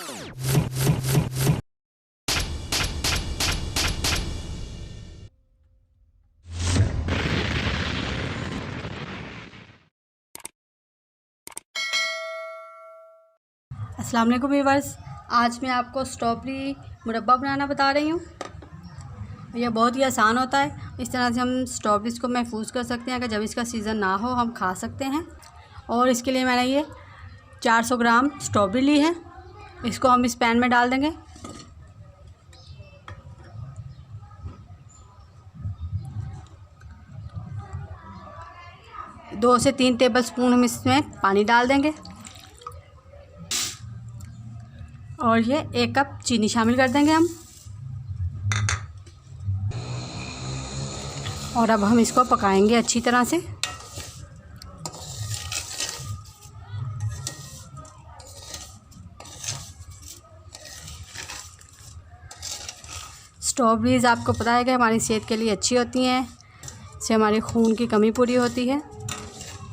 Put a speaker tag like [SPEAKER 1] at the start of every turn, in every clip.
[SPEAKER 1] अस्सलाम वालेकुम व्यूअर्स, आज मैं आपको स्ट्रॉबेरी मुरब्बा बनाना बता रही हूँ। यह बहुत ही आसान होता है। इस तरह से हम स्ट्रॉबेरीज़ को महफूज कर सकते हैं। अगर जब इसका सीज़न ना हो हम खा सकते हैं। और इसके लिए मैंने ये 400 ग्राम स्ट्रॉबेरी ली है। इसको हम इस पैन में डाल देंगे। दो से 3 टेबलस्पून हम इसमें पानी डाल देंगे और ये 1 कप चीनी शामिल कर देंगे हम। और अब हम इसको पकाएंगे अच्छी तरह से। स्ट्रॉबेरीज़ आपको पता है कि हमारी सेहत के लिए अच्छी होती हैं। इससे हमारे खून की कमी पूरी होती है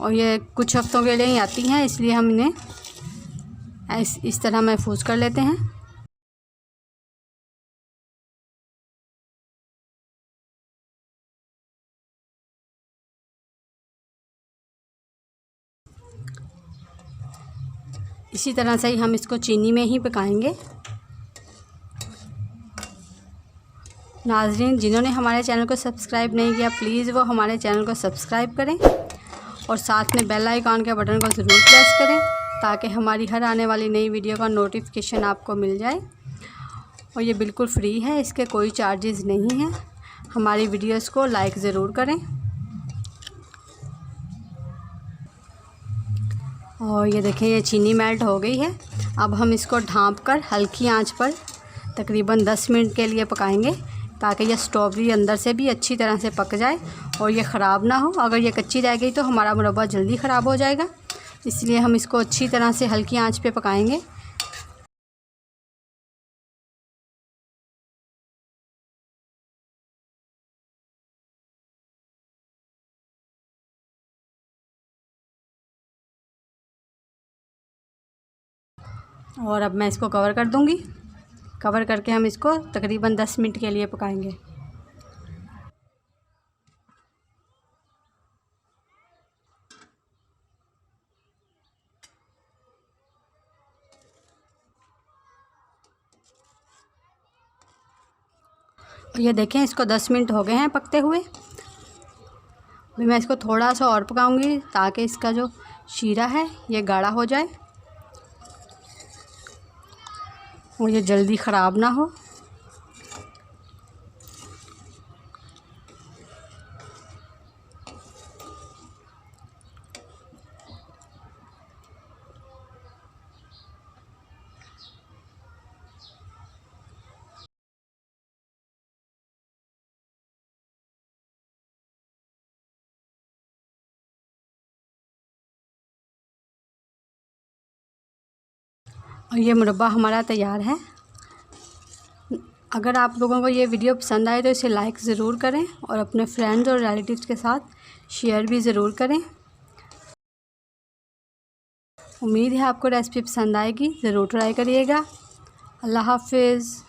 [SPEAKER 1] और ये कुछ हफ्तों के लिए ही आती हैं, इसलिए हम इन्हें इस तरह महफूज कर लेते हैं। इसी तरह से ही हम इसको चीनी में ही पकाएंगे। नाज़रीन, जिन्होंने हमारे चैनल को सब्सक्राइब नहीं किया प्लीज़ वो हमारे चैनल को सब्सक्राइब करें और साथ में बेल आइकॉन के बटन को ज़रूर प्रेस करें ताकि हमारी हर आने वाली नई वीडियो का नोटिफिकेशन आपको मिल जाए। और ये बिल्कुल फ्री है, इसके कोई चार्जेस नहीं हैं। हमारी वीडियोस को लाइक ज़रूर करें। और ये देखें, ये चीनी मेल्ट हो गई है। अब हम इसको ढाँप कर हल्की आंच पर तकरीबन 10 मिनट के लिए पकाएंगे ताकि यह स्ट्रॉबेरी अंदर से भी अच्छी तरह से पक जाए और ये ख़राब ना हो। अगर ये कच्ची रह गई तो हमारा मुरब्बा जल्दी ख़राब हो जाएगा, इसलिए हम इसको अच्छी तरह से हल्की आंच पे पकाएंगे। और अब मैं इसको कवर कर दूंगी। कवर करके हम इसको तकरीबन 10 मिनट के लिए पकाएंगे। ये देखें, इसको 10 मिनट हो गए हैं पकते हुए। अभी मैं इसको थोड़ा सा और पकाऊंगी ताकि इसका जो शीरा है ये गाढ़ा हो जाए और ये जल्दी ख़राब ना हो। और ये मुरब्बा हमारा तैयार है। अगर आप लोगों को ये वीडियो पसंद आए तो इसे लाइक ज़रूर करें और अपने फ्रेंड्स और रिलेटिव्स के साथ शेयर भी ज़रूर करें। उम्मीद है आपको रेसिपी पसंद आएगी, ज़रूर ट्राई करिएगा। अल्लाह हाफ़िज़।